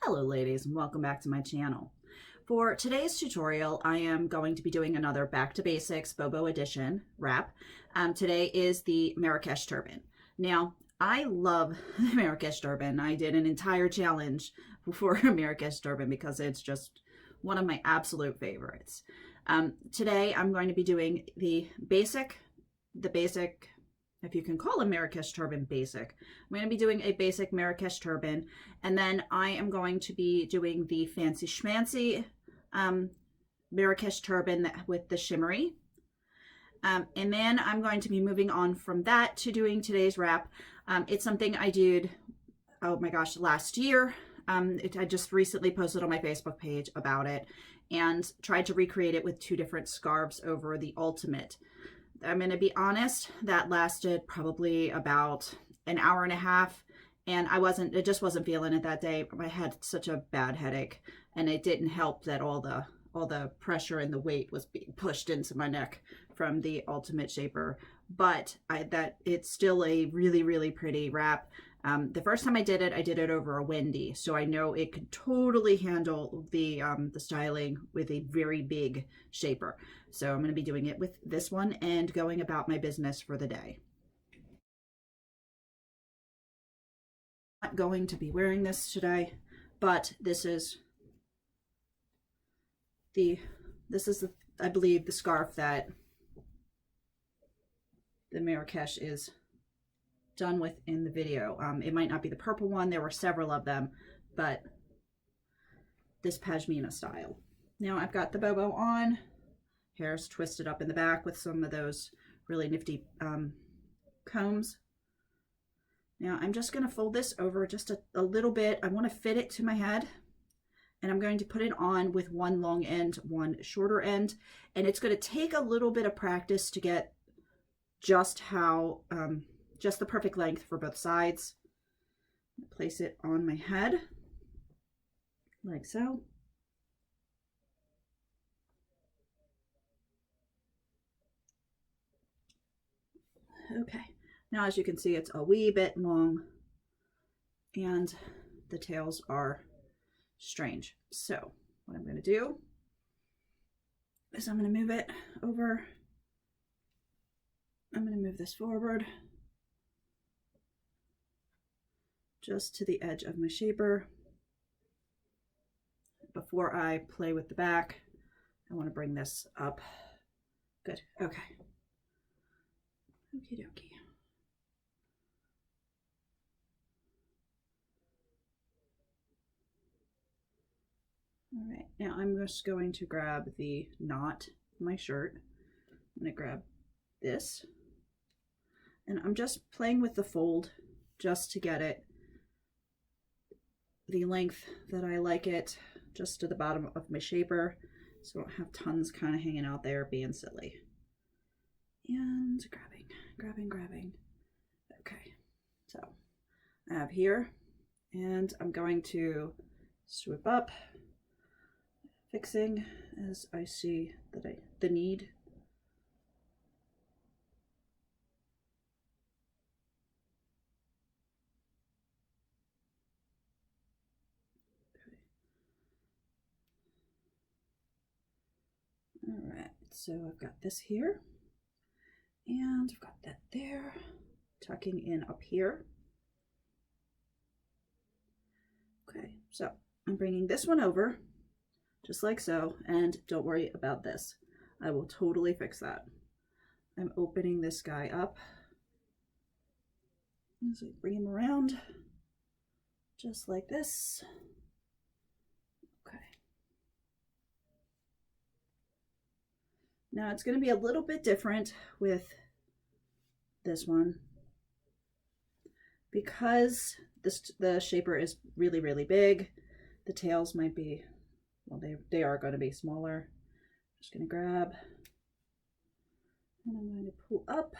Hello ladies, and welcome back to my channel. For today's tutorial, I am going to be doing another Back to Basics Bobo edition wrap. Today is the Marrakesh Turban. Now, I love the Marrakesh Turban. I did an entire challenge for Marrakesh Turban because it's just one of my absolute favorites. Today, I'm going to be doing the basic, if you can call a Marrakesh turban basic. I'm going to be doing a basic Marrakesh turban, and then I am going to be doing the fancy schmancy Marrakesh turban with the shimmery. And then I'm going to be moving on from that to doing today's wrap. It's something I did, oh my gosh, last year. I just recently posted on my Facebook page about it and tried to recreate it with two different scarves over the ultimate. I'm going to be honest, that lasted probably about an hour and a half, and I just wasn't feeling it that day. I had such a bad headache, and it didn't help that all the pressure and the weight was being pushed into my neck from the ultimate shaper. But it's still a really, really pretty wrap. The first time I did it over a Wendy, so I know it could totally handle the styling with a very big shaper. So I'm going to be doing it with this one and going about my business for the day. I'm not going to be wearing this today, but this is I believe the scarf that the Marrakesh is done with in the video. It might not be the purple one. There were several of them, but this pashmina style. Now I've got the Bobo on, hair's twisted up in the back with some of those really nifty combs. Now I'm just going to fold this over just a little bit. I want to fit it to my head, and I'm going to put it on with one long end, one shorter end, and it's going to take a little bit of practice to get just how just the perfect length for both sides. Place it on my head like so. Okay, now as you can see, it's a wee bit long and the tails are strange. So what I'm going to do is I'm going to move it over. I'm going to move this forward just to the edge of my shaper. Before I play with the back, I want to bring this up. Good. Okay. Okie dokie. All right, now I'm just going to grab the knot in my shirt. I'm going to grab this, and I'm just playing with the fold just to get it the length that I like it, just to the bottom of my shaper, so I don't have tons kind of hanging out there being silly. And grabbing. Okay, so I have here, and I'm going to swoop up, fixing as I see that the need. All right, so I've got this here, and I've got that there, tucking in up here. Okay, so I'm bringing this one over, just like so, and don't worry about this. I will totally fix that. I'm opening this guy up as I bring him around, just like this. Okay. Now it's going to be a little bit different with this one because the shaper is really, really big. The tails might be, well, they are going to be smaller. I'm just going to grab, and I'm going to pull up,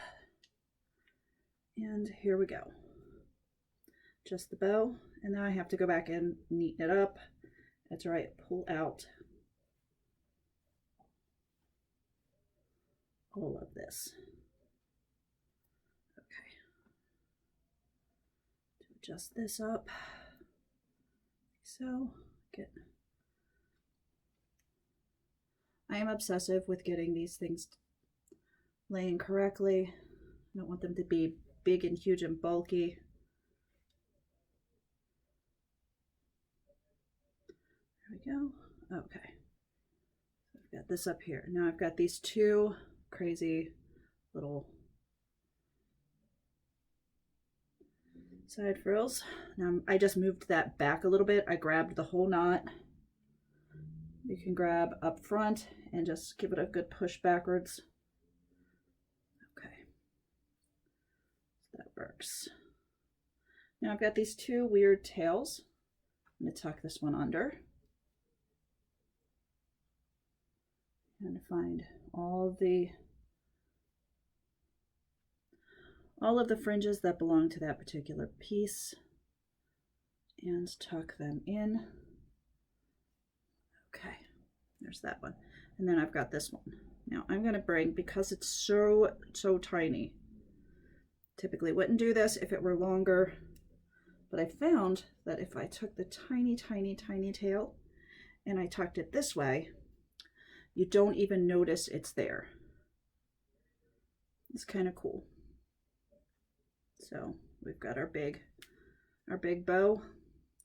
and here we go. Just the bow, and now I have to go back and neaten it up. That's right, pull out all of this. Okay, to adjust this up, so. I am obsessive with getting these things laying correctly. I don't want them to be big and huge and bulky. There we go. Okay. I've got this up here. Now I've got these two crazy little side frills. Now I just moved that back a little bit. I grabbed the whole knot. You can grab up front and just give it a good push backwards. Okay, so that works. Now I've got these two weird tails. I'm going to tuck this one under and find all of the fringes that belong to that particular piece and tuck them in. Okay, there's that one. And then I've got this one. Now I'm going to bring, because it's so tiny, typically wouldn't do this if it were longer, but I found that if I took the tiny tail and I tucked it this way, you don't even notice it's there. It's kind of cool. So we've got our big bow.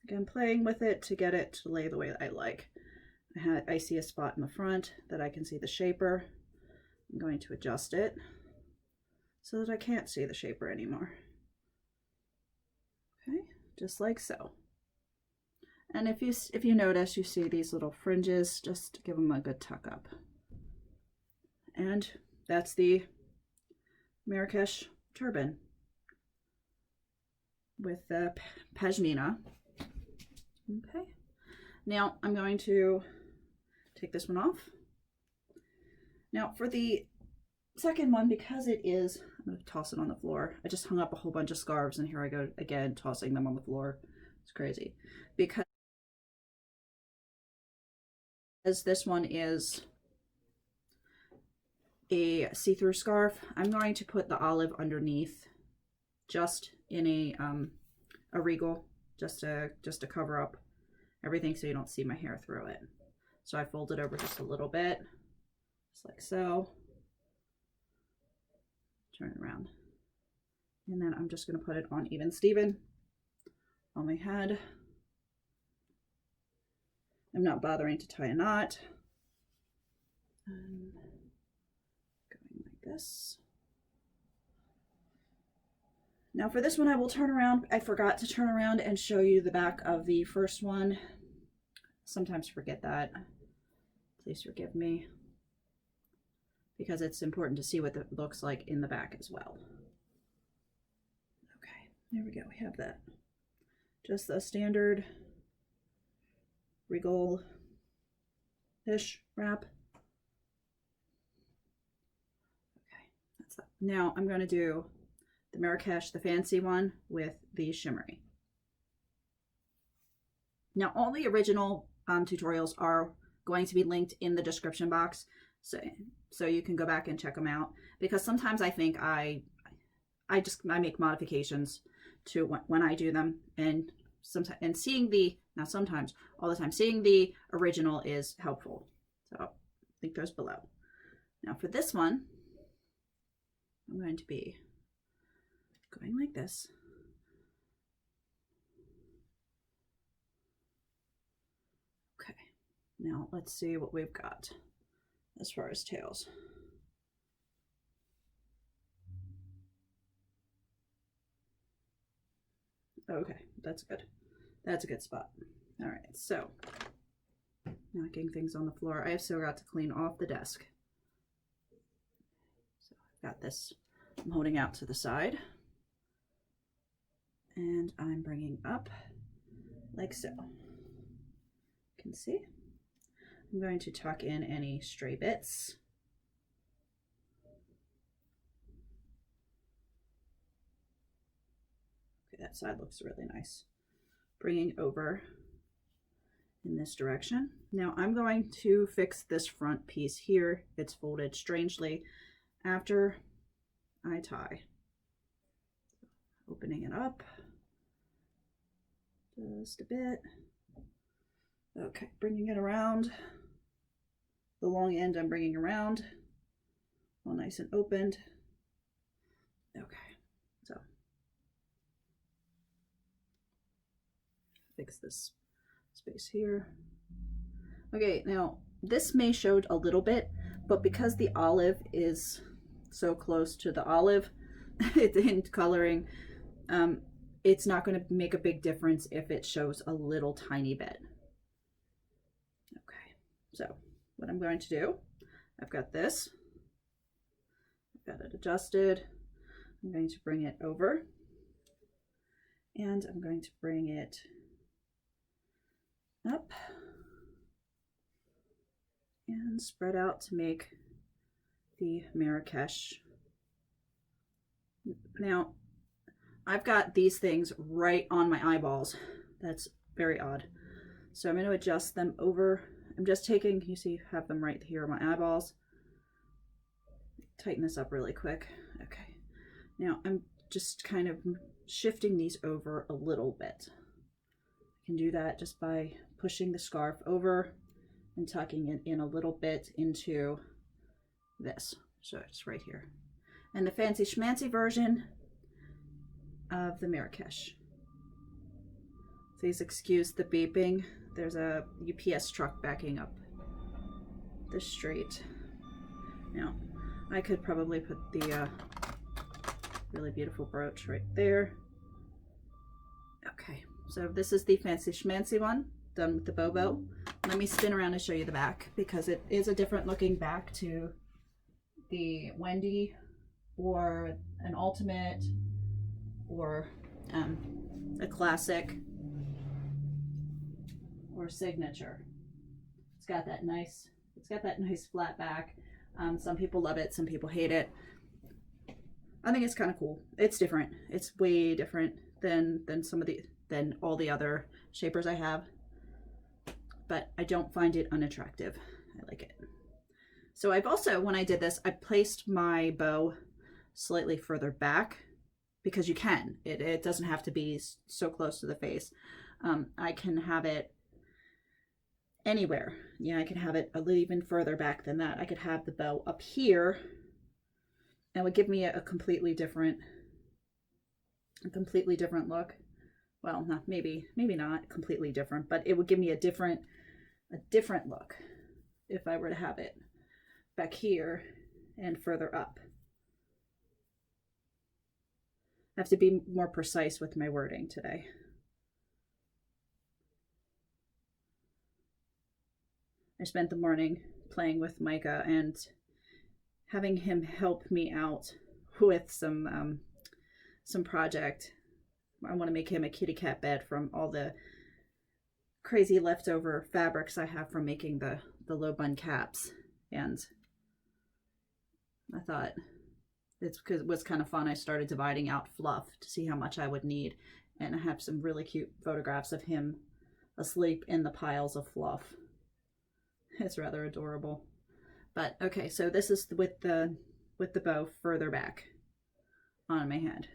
Again, playing with it to get it to lay the way that I like. I see a spot in the front that I can see the shaper. I'm going to adjust it so that I can't see the shaper anymore. Okay, just like so. And if you notice, you see these little fringes, just give them a good tuck up. And that's the Marrakesh turban with the pashmina. Okay, now I'm going to take this one off. Now for the second one, because it is, I'm going to toss it on the floor. I just hung up a whole bunch of scarves and here I go again, tossing them on the floor. It's crazy. Because this one is a see-through scarf, I'm going to put the olive underneath, just in a Regal, just to cover up everything so you don't see my hair through it. So I fold it over just a little bit, just like so. Turn it around. And then I'm just going to put it on even Steven on my head. I'm not bothering to tie a knot. Going like this. Now for this one, I will turn around. I forgot to turn around and show you the back of the first one. Sometimes forget that. Please forgive me, because it's important to see what it looks like in the back as well. Okay, there we go. We have that. Just a standard Regal-ish wrap. Okay, that's that. Now I'm going to do the Marrakesh, the fancy one, with the Shimmery. Now all the original tutorials are going to be linked in the description box, so you can go back and check them out, because sometimes I think I make modifications to when I do them, and sometimes seeing the, not sometimes, all the time, seeing the original is helpful. So link those below. Now for this one, I'm going to be going like this. Okay, now let's see what we've got as far as tails. Okay, that's good. That's a good spot. All right, so knocking things on the floor. I have still got to clean off the desk. So I've got this, I'm holding out to the side, and I'm bringing up like so. You can see. I'm going to tuck in any stray bits. Okay, that side looks really nice. Bringing over in this direction. Now I'm going to fix this front piece here. It's folded strangely after I tie. Opening it up just a bit. Okay, bringing it around. The long end I'm bringing around, all nice and opened. Okay, so fix this space here. Okay, now this may show a little bit, but because the olive is so close to the olive in coloring, it's not going to make a big difference if it shows a little tiny bit. Okay, so what I'm going to do, I've got this, I've got it adjusted. I'm going to bring it over, and I'm going to bring it up and spread out to make the Marrakesh. Now, I've got these things right on my eyeballs. That's very odd. So I'm going to adjust them over. I'm just taking, you see, have them right here on my eyeballs. Tighten this up really quick. Okay. Now I'm just kind of shifting these over a little bit. I can do that just by pushing the scarf over and tucking it in a little bit into this. So it's right here. And the fancy schmancy version of the Marrakesh. Please excuse the beeping. There's a UPS truck backing up the street. Now, I could probably put the really beautiful brooch right there. Okay, so this is the fancy schmancy one, done with the Bobo. Let me spin around and show you the back, because it is a different looking back to the Wendy or an ultimate or a classic or signature. It's got that nice flat back. Some people love it, some people hate it. I think it's kind of cool. It's different. It's way different than all the other shapers I have. But I don't find it unattractive. I like it. So I've also, when I did this, I placed my bow slightly further back, because you can. It doesn't have to be so close to the face. I can have it anywhere. Yeah, I can have it a little even further back than that. I could have the bow up here, and it would give me a completely different look. Well, not maybe not completely different, but it would give me a different look if I were to have it back here and further up. I have to be more precise with my wording today. I spent the morning playing with Micah and having him help me out with some project. I want to make him a kitty cat bed from all the crazy leftover fabrics I have from making the low bun caps. And I thought it was kind of fun. I started dividing out fluff to see how much I would need. And I have some really cute photographs of him asleep in the piles of fluff. It's rather adorable. But okay, so this is with the bow further back on my head.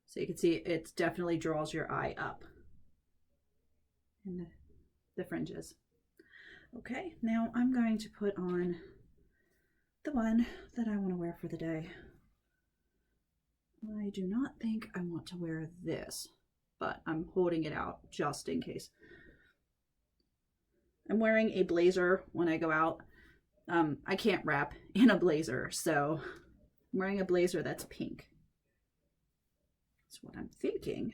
So you can see it definitely draws your eye up in the fringes. Okay, now I'm going to put on the one that I want to wear for the day. I do not think I want to wear this, but I'm holding it out just in case. I'm wearing a blazer when I go out. I can't wrap in a blazer, so I'm wearing a blazer that's pink. That's what I'm thinking.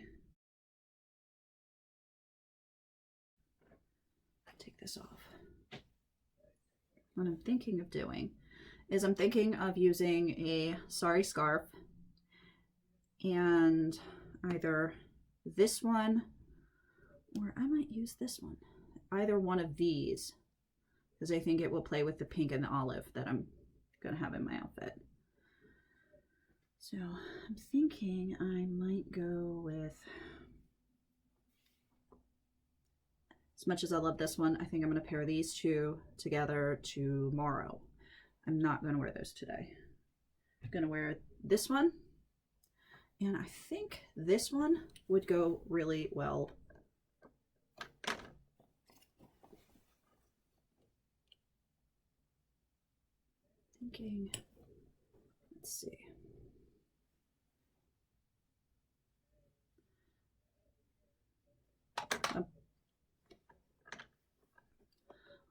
Take this off. What I'm thinking of doing is I'm thinking of using a Sari scarf and either this one or I might use this one. Either one of these, because I think it will play with the pink and the olive that I'm going to have in my outfit. So I'm thinking I might go with, as much as I love this one, I think I'm going to pair these two together tomorrow. I'm not going to wear those today. I'm going to wear this one, and I think this one would go really well thinking, let's see.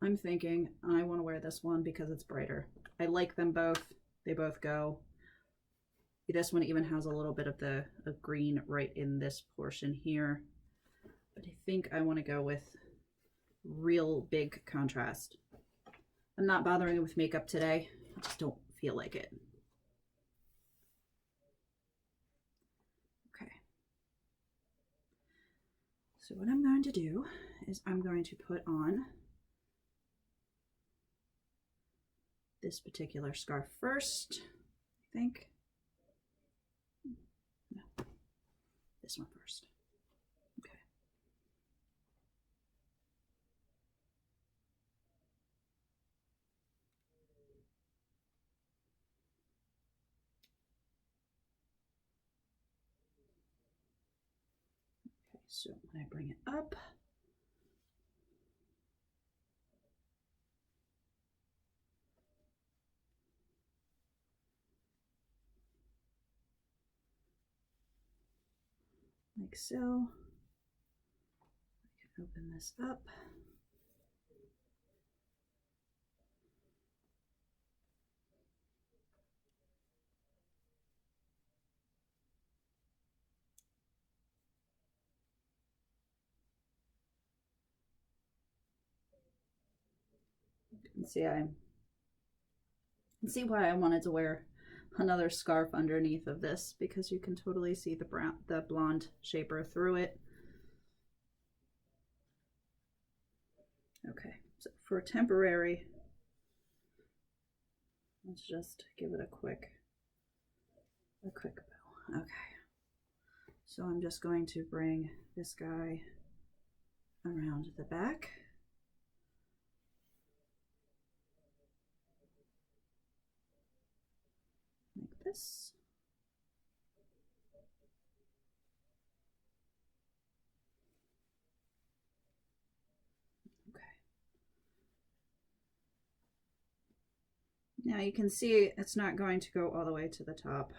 I'm thinking I want to wear this one because it's brighter. I like them both. They both go. This one even has a little bit of the green right in this portion here. But I think I want to go with real big contrast. I'm not bothering with makeup today. I just don't feel like it. Okay. So what I'm going to do is I'm going to put on this particular scarf first, I think. No, this one first. Okay. Okay, so when I bring it up, like so, I can open this up. And see why I wanted to wear another scarf underneath of this, because you can totally see the blonde shaper through it. Okay, so for temporary, let's just give it a quick bow. Okay, so I'm just going to bring this guy around the back. Like this. Okay. Now you can see it's not going to go all the way to the top.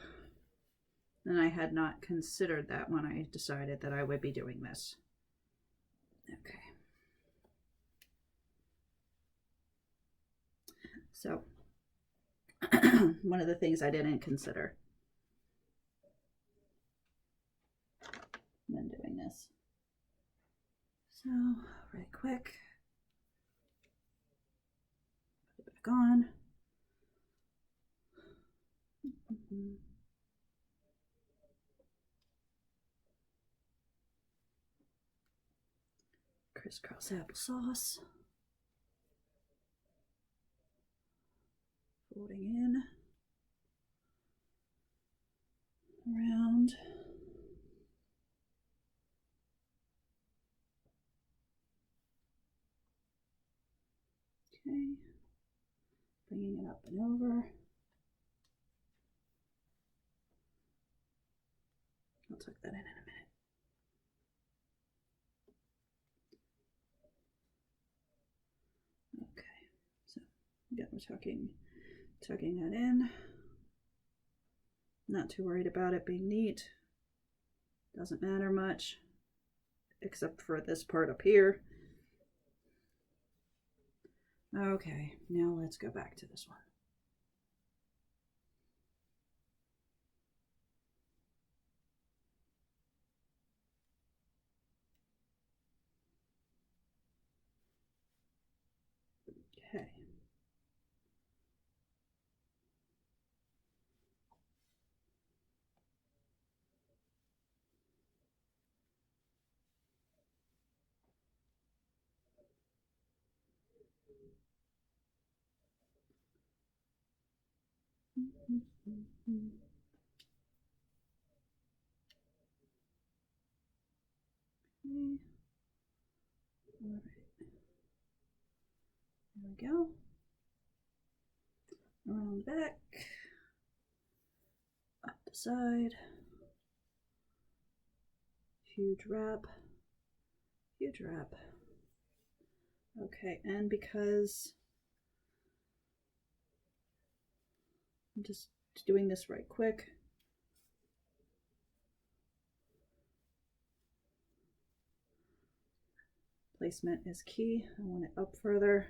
And I had not considered that when I decided that I would be doing this. Okay. So one of the things I didn't consider when doing this. So really quick, put it back on. Crisscross applesauce. Folding in, around. Okay, bringing it up and over. I'll tuck that in a minute. Okay, so yeah, we're tucking that in. Not too worried about it being neat. Doesn't matter much, except for this part up here. Okay, now let's go back to this one. Okay. Okay. All right. There we go. Around the back, up the side. Huge wrap. Huge wrap. Okay, and because I'm just doing this right quick. Placement is key. I want it up further.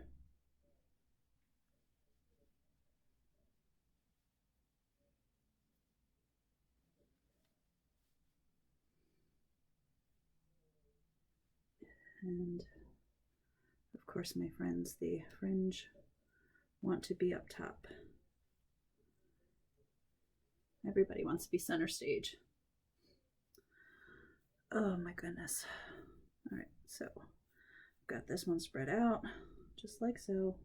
And of course, my friends, the fringe want to be up top. Everybody wants to be center stage. Oh my goodness. All right, so got this one spread out just like so.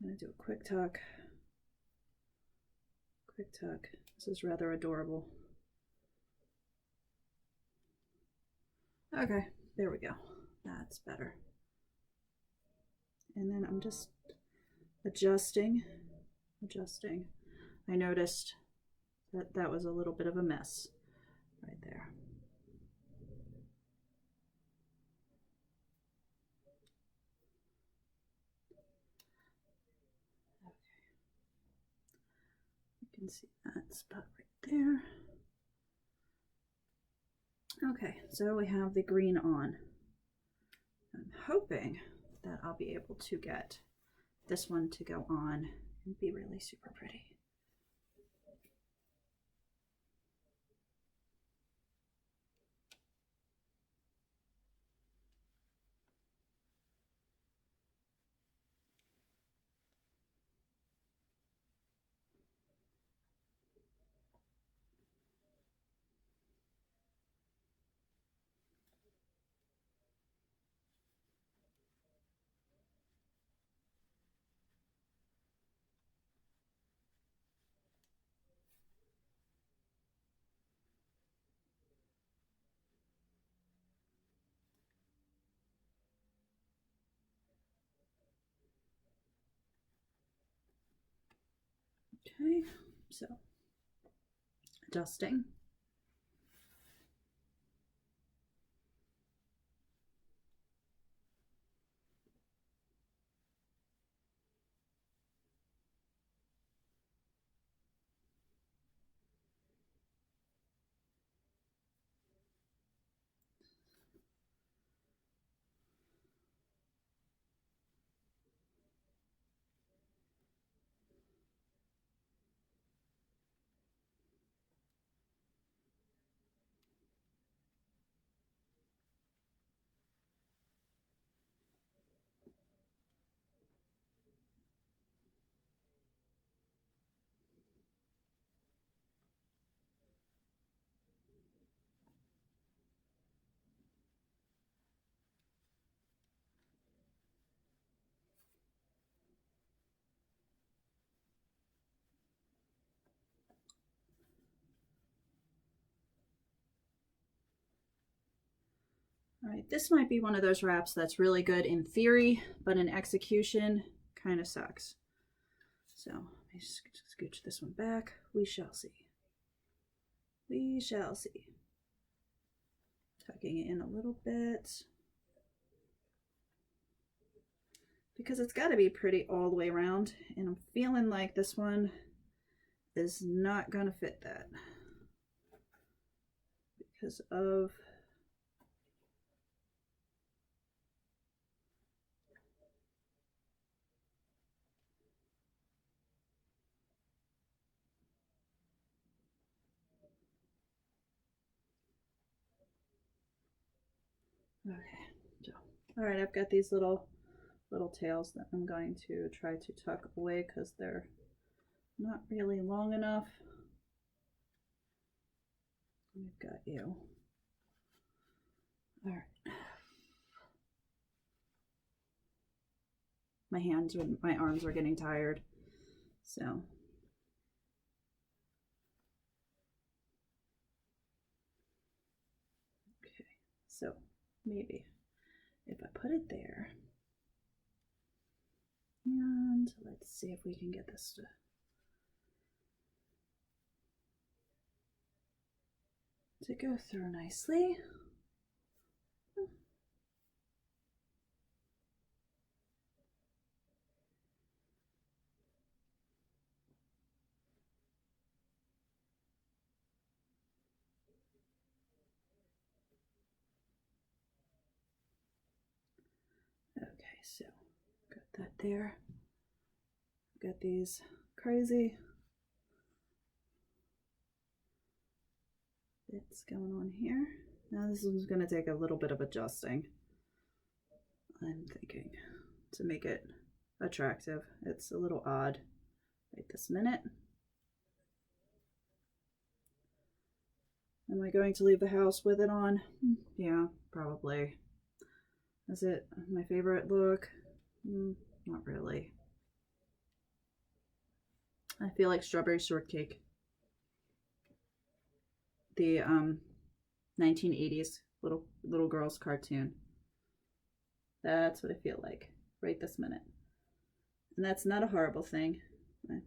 I'm gonna do a quick tuck. Quick tuck. This is rather adorable. Okay, there we go. That's better. And then I'm just adjusting. I noticed that that was a little bit of a mess right there. Okay. You can see that spot right there. Okay, so we have the green on. I'm hoping that I'll be able to get this one to go on and be really super pretty. Okay, so adjusting. All right, this might be one of those wraps that's really good in theory, but in execution kind of sucks. So let me just scooch this one back. We shall see. We shall see. Tucking it in a little bit. Because it's got to be pretty all the way around, and I'm feeling like this one is not going to fit that because of okay. So, all right, I've got these little tails that I'm going to try to tuck away because they're not really long enough. We've got you. All right. My arms are getting tired. So. Okay, so maybe if I put it there, and let's see if we can get this to go through nicely. so got that there. Got these crazy bits going on here. Now this one's going to take a little bit of adjusting, I'm thinking, to make it attractive. It's a little odd right this minute. Am I going to leave the house with it on? Yeah, probably. Is it my favorite look? Not really. I feel like Strawberry Shortcake. The 1980s little girls cartoon. That's what I feel like right this minute. And that's not a horrible thing. I'm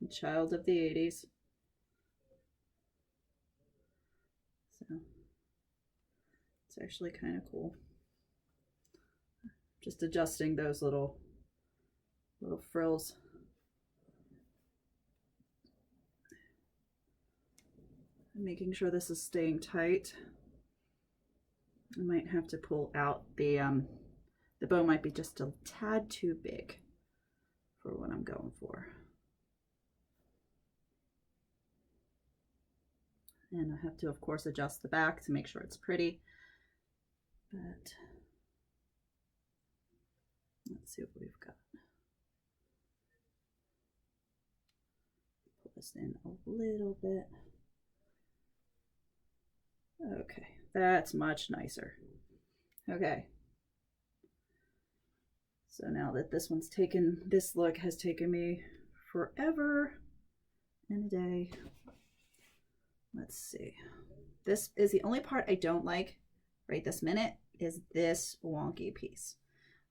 a child of the 80s. So it's actually kind of cool. Just adjusting those little frills. Making sure this is staying tight. I might have to pull out the bow might be just a tad too big for what I'm going for. And I have to, of course, adjust the back to make sure it's pretty. But let's see what we've got. Pull this in a little bit. Okay, that's much nicer. Okay. So now that this look has taken me forever and a day. Let's see. This is the only part I don't like right this minute, is this wonky piece.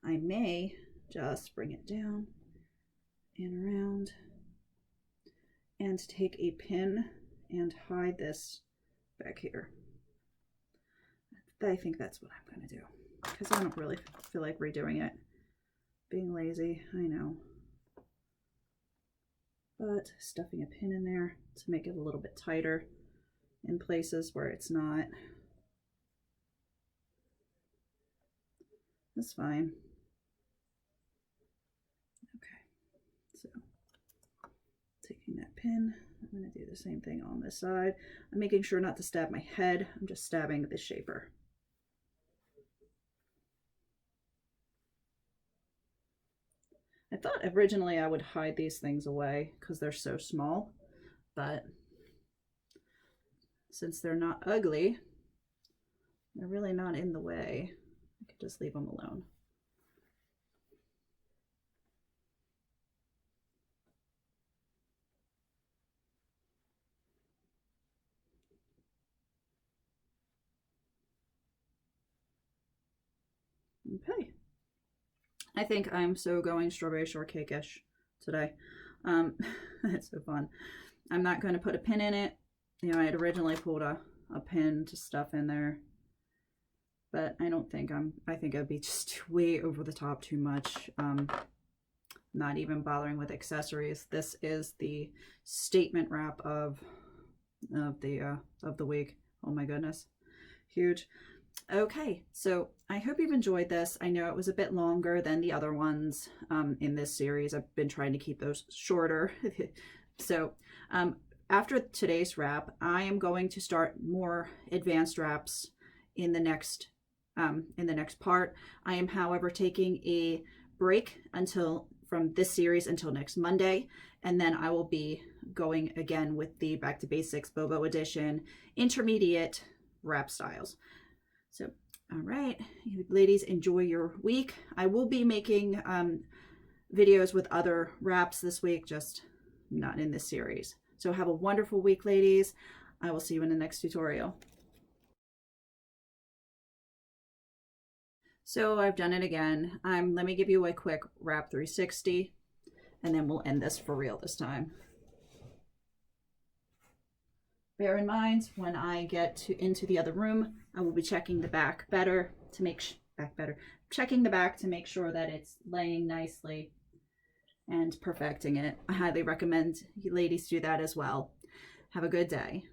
I may just bring it down and around and take a pin and hide this back here. I think that's what I'm going to do, because I don't really feel like redoing it. Being lazy, I know. But stuffing a pin in there to make it a little bit tighter in places where it's not. That's fine. Okay, so taking that pin, I'm going to do the same thing on this side. I'm making sure not to stab my head. I'm just stabbing the shaper. I thought originally I would hide these things away because they're so small, but since they're not ugly, they're really not in the way. I could just leave them alone. Okay. I think I'm so going Strawberry Shortcake-ish today. It's so fun. I'm not going to put a pin in it. You know, I had originally pulled a pin to stuff in there, but I don't think I think it'd be just way over the top, too much. Not even bothering with accessories. This is the statement wrap of the week. Oh my goodness, huge. Okay, so I hope you've enjoyed this. I know it was a bit longer than the other ones in this series. I've been trying to keep those shorter. So after today's wrap, I am going to start more advanced wraps in the next part. I am, however, taking a break from this series until next Monday, and then I will be going again with the Back to Basics Bobo edition intermediate wrap styles. So, all right, ladies, enjoy your week. I will be making videos with other wraps this week, just not in this series. So have a wonderful week, ladies. I will see you in the next tutorial. So I've done it again. Let me give you a quick wrap 360, and then we'll end this for real this time. Bear in mind, when I get into the other room, I will be checking the back better to make checking the back to make sure that it's laying nicely and perfecting it. I highly recommend you ladies do that as well. Have a good day.